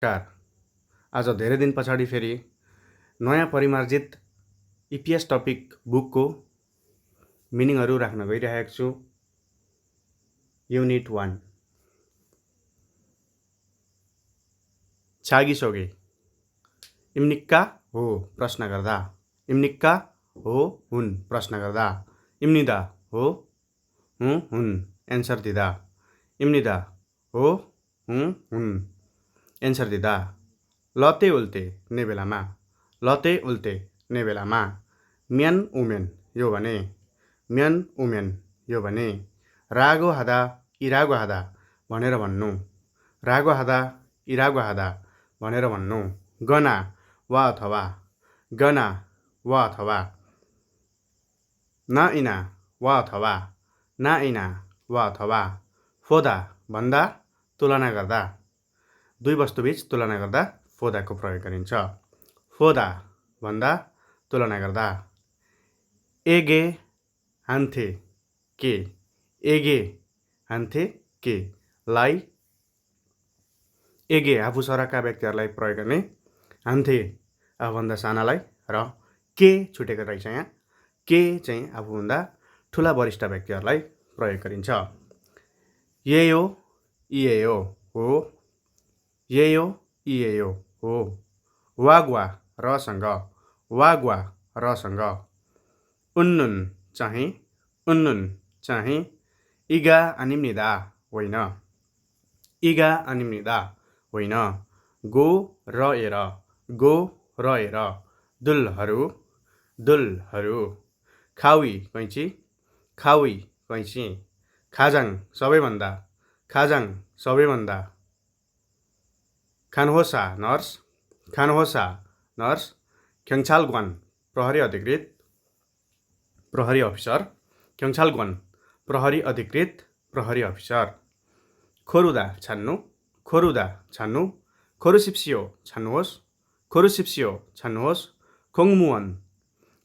Car आज धेरै दिन पछाडि फेरि नयाँ परिमार्जित इपिएस टपिक बुकको मिनिङहरू राख्न गइरहेको छु। युनिट 1 छागिसोगे। इम्निक्का हो प्रश्न गर्दा, इम्निक्का हो हुन् प्रश्न गर्दा, इम्निदा हो हुन् एन्सर दिँदा, इम्निदा हो हुन् एन्सर दिँदा, लते उल्टे ने बेलामा, लते उल्टे ने बेलामा, म्यान उमेन यो भने, म्यान उमेन यो भने, रागो हादा इरागो हादा भनेर भन्नु, रागो हादा इरागो हादा भनेर भन्नु, गना वा अथवा, गना वा अथवा, नाइना वा अथवा, नाइना वा अथवा, फोदा भन्दा तुलना गर्दा, दुई वस्तुबीच तुलना गर्दा फोदाको प्रयोग गरिन्छ। फोदा भन्दा तुलना गर्दा, एगे हान्थे के, एगे हान्थे के लाई, एगे आफू सरका व्यक्तिहरूलाई प्रयोग गर्ने, हान्थे आफूभन्दा सानालाई र के छुटेको रहेछ यहाँ, के चाहिँ आफूभन्दा ठुला वरिष्ठ व्यक्तिहरूलाई प्रयोग गरिन्छ। येयो इएयो हो, येयो इएयो हो, वागवा रसँग, वागवा रसँग, उन्नुन चाहिँ, उन्नुन चाहिँ, इगा अनिम्निदा होइन, इगा अनिम्निदा होइन, गो रहेर, गो रहेर, दुलहरू, दुलहरू, खावी कैँची, खावी कैँची, खाजाङ सबैभन्दा, खाजाङ सबैभन्दा, खानहोसा नर्स, खानहोसा नर्स, ख्यङछालग्वान प्रहरी अधिकृत, प्रहरी अफिसर, ख्यङछालग्वान प्रहरी अधिकृत, प्रहरी अफिसर, खोरुदा छान्नु, खोरुदा छान्नु, खोरुसिप्सियो छान्नुहोस्, खोरुसिप्सियो छान्नुहोस्, खोङमुवन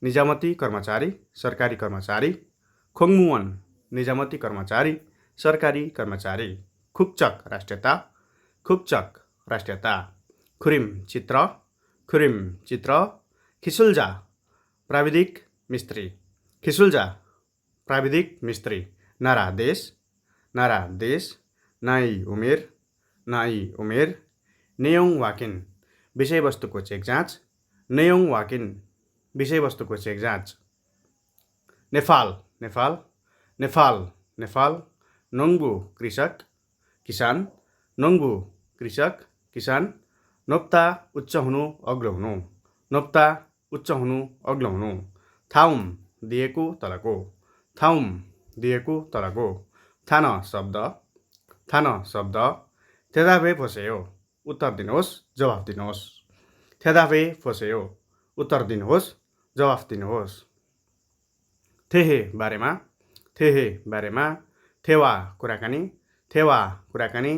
निजामती कर्मचारी, सरकारी कर्मचारी, खोङमुवन निजामती कर्मचारी, सरकारी कर्मचारी, खुक्चक राष्ट्रियता, खुक्चक राष्ट्रियता, खुरिम चित्र, खुरिम चित्र, खिसुल्जा प्राविधिक मिस्त्री, खिसुल्जा प्राविधिक मिस्त्री, नारा देश, नारा देश, नाई उमेर, नाई उमेर, नेयोङ वाकिन विषयवस्तुको चेक जाँच, नेयोङ वाकिन विषयवस्तुको चेक जाँच, नेपाल, नेपाल, नेपाल, नेपाल, नोङ्बु कृषक, किसान, नोङ्बु कृषक, किसान, नोप्ता उच्च हुनु अग्लो हुनु, नोप्ता उच्च हुनु अग्लो हुनु, थाउम दिएको तलको, थाउम दिएको तलको, थान शब्द, थान शब्द, थेदाभे फोसेयो उत्तर दिनुहोस्, जवाफ दिनुहोस्, थेदाभे फोसेयो उत्तर दिनुहोस्, जवाफ दिनुहोस्, थेहे बारेमा, थेहे बारेमा, थेवा कुराकानी, थेवा कुराकानी,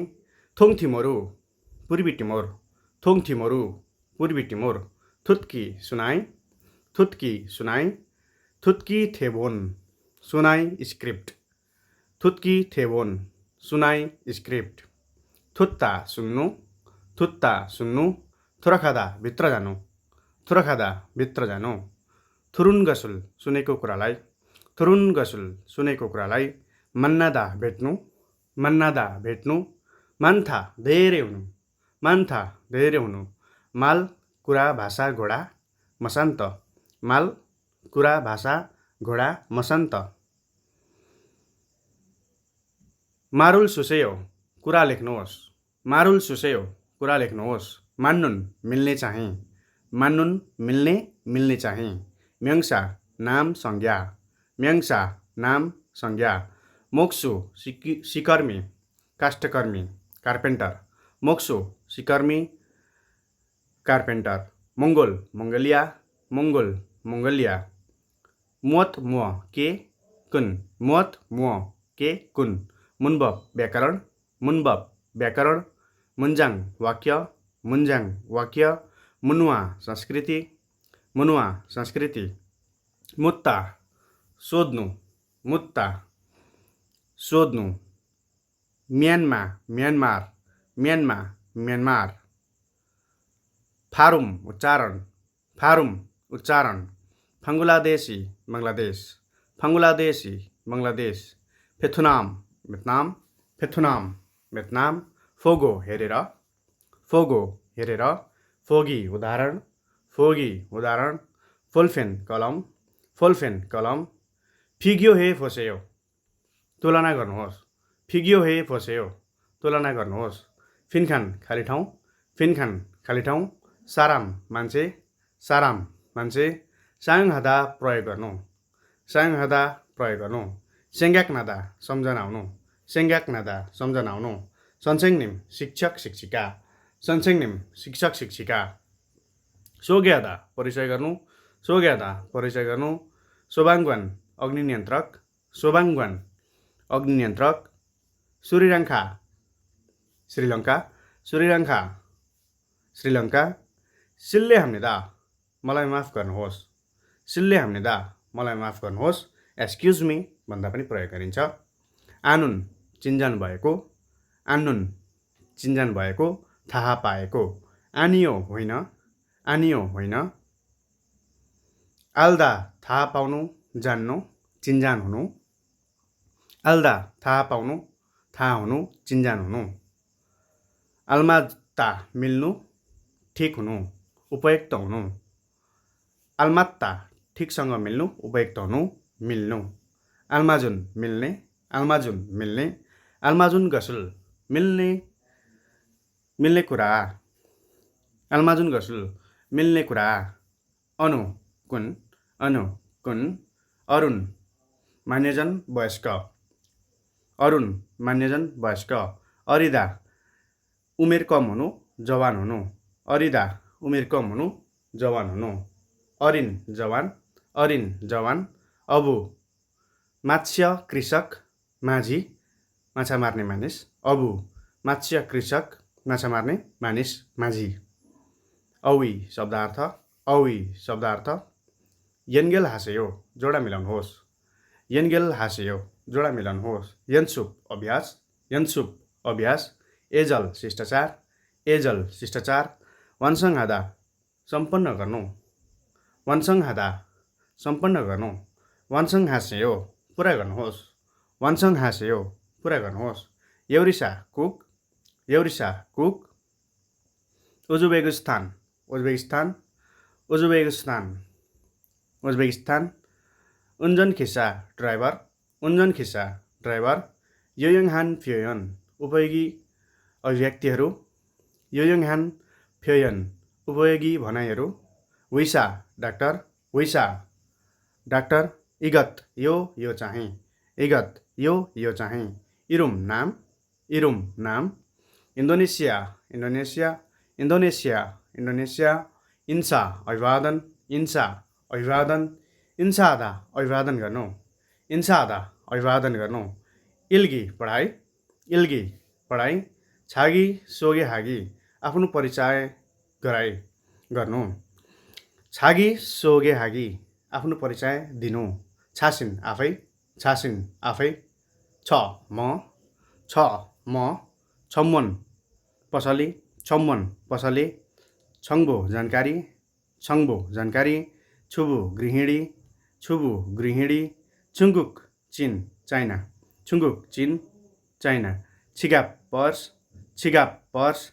थोङथिमोरु पूर्वी टिमोर, थोङथिमोरु पूर्वी टिमोर, थुत्की सुनाई, थुत्की सुनाई, थुत्की थेबोन सुनाई स्क्रिप्ट, थुत्की थेबोन सुनाई स्क्रिप्ट, थुत्ता सुन्नु, थुत्ता सुन्नु, थुरखादा भित्र जानु, थुरखादा भित्र जानु, थुरुन्गसुल सुनेको कुरालाई, थुरुन्गसुल सुनेको कुरालाई, मन्नादा भेट्नु, मन्नादा भेट्नु, मान्था धेरै हुनु, मान्था धेरै हुनु, माल कुरा भाषा घोडा मसान्त, माल कुरा भाषा घोडा मसान्त, मारुल सुसेयो कुरा लेख्नुहोस्, मारुल सुसेयो कुरा लेख्नुहोस्, मान्नुन मिल्ने चाहिँ, मान्नुन मिल्ने मिल्ने चाहिँ, म्याङ्सा नाम संज्ञा, म्याङ्सा नाम संज्ञा, मोक्सु सिकर्मी काष्ठकर्मी कार्पेन्टर, मोक्सु सिकर्मी कार्पेन्टर, मङ्गोल मङ्गोलिया, मङ्गोल मङ्गोलिया, मुवत मुव के कुन, मुवत मुव के कुन, मुन्बब व्याकरण, मुन्बब व्याकरण, मुन्जाङ वाक्य, मुन्जाङ वाक्य, मुनुवा संस्कृति, मुनुवा संस्कृति, मुत्ता सोध्नु, मुत्ता सोध्नु, म्यानमा म्यानमार, म्यानमा म्यानमार, फारुम उच्चारण फंगुलादेशी बंगलादेश फेथुनाम वियतनाम फोगो हेरेर फोगी उदाहरण फोल्फेन कलम फिग्यो हे फोसेयो तुलना गर्नुहोस् फिनखान खाली ठाउँ साराम मान्छे सायङहादा प्रयोग गर्नु सेङ्ग्याक नादा सम्झनाउनु सन्सेङनिम शिक्षक शिक्षिका सोग्यादा परिचय गर्नु सोबाङ्गवान अग्निनियन्त्रक सुरिरङ्खा श्रीलङ्का सिल्ले हाम्निदा मलाई माफ गर्नुहोस् एक्सक्युज मी भन्दा पनि प्रयोग गरिन्छ आनुन चिन्जान भएको थाहा पाएको आनियो होइन आल्दा थाहा पाउनु जान्नु चिन्जान हुनु आल्मात्ता मिल्नु ठिक हुनु उपयुक्त हुनु आल्मात्ता ठिकसँग मिल्नु उपयुक्त हुनु मिल्नु आल्माजुन मिल्ने आल्माजुन गसुल मिल्ने कुरा अनु कुन अरुण मान्यजन वयस्क अरिदा उमेर कम हुनु जवान हुनु अरिन जवान अबु मात्स्य कृषक माझी माछा मार्ने मानिस माझी औवी शब्दार्थ यन्गेल हाँसेयो जोडा मिलाउनुहोस् यन्सुप अभ्यास एजल शिष्टाचार वानसङहादा सम्पन्न गर्नु वानसङ हाँसेयो पुरा गर्नुहोस् यौरिसा कुक उज्बेकिस्तान उन्जन खिसा ड्राइभर योयङहान फ्योयन उपयोगी अभिव्यक्तिहरू उपयोगी भनाइहरू विसा डाक्टर इगत यो चाहिँ इरुम नाम इन्डोनेसिया इन्सा अभिवादन इन्सादा अभिवादन गर्नु इल्गी पढाइ छागी सोगे हागी आफ्नो परिचय गर्नु दिनु छासिन आफै छ म छम्मन पसले छङ्बो जानकारी छुबु गृहिणी छुङ्गुक चीन चाइना छिगाप पर्स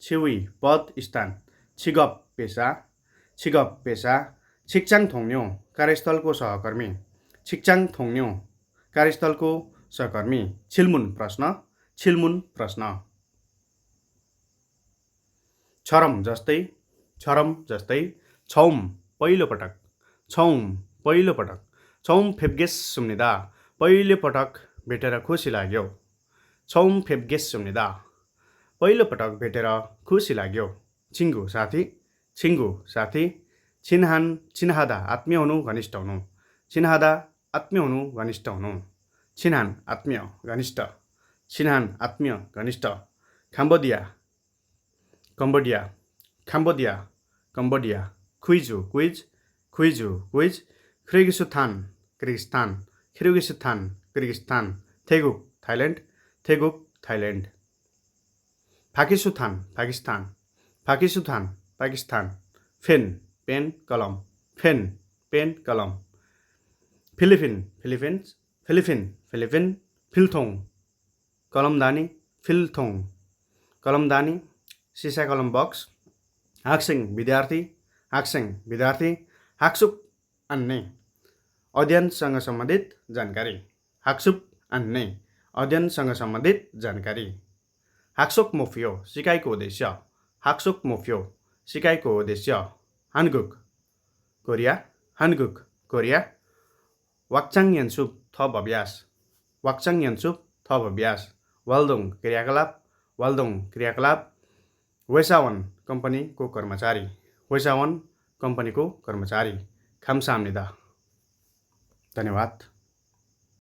छिवी पद स्थान छिगप पेशा छिक्चाङ थोङ्न्यो कार्यस्थलको सहकर्मी छिल्मुन प्रश्न छरम जस्तै छौम पहिलोपटक छौम फेब्गेस सुम्निदा पहिलो पटक भेटेर खुसी लाग्यो छिङ्गु साथी छिनहादा आत्मीय हुनु घनिष्ठ हुनु छिनहान आत्मीय घनिष्ठ कम्बोडिया क्विज किर्गिस्तान थेगुक थाइल्यान्ड पाकिस्तान पाकिस्तान पाकिस्तान फेन पेन कलम फेन पेन कलम फिलिपिन फिलिपिन्स फिलिपिन फिलिपिन फिल्थोङ कलमदानी फिल्थोङ कलमदानी सिसा कलम बक्स हाक्सिङ विद्यार्थी हाक्सुप अन्ने अध्ययनसँग सम्बन्धित जानकारी हाक्सुप अन्ने अध्ययनसँग सम्बन्धित जानकारी हाक्सोक मोफ्यो सिकाइको उद्देश्य हाक्सोक मोफ्यो सिकाइको उद्देश्य हानगुक कोरिया वाक्चाङ यन्सुप थप अभ्यास वाल्दोङ क्रियाकलाप वेसावन कम्पनीको कर्मचारी खामसाम्निदा। धन्यवाद।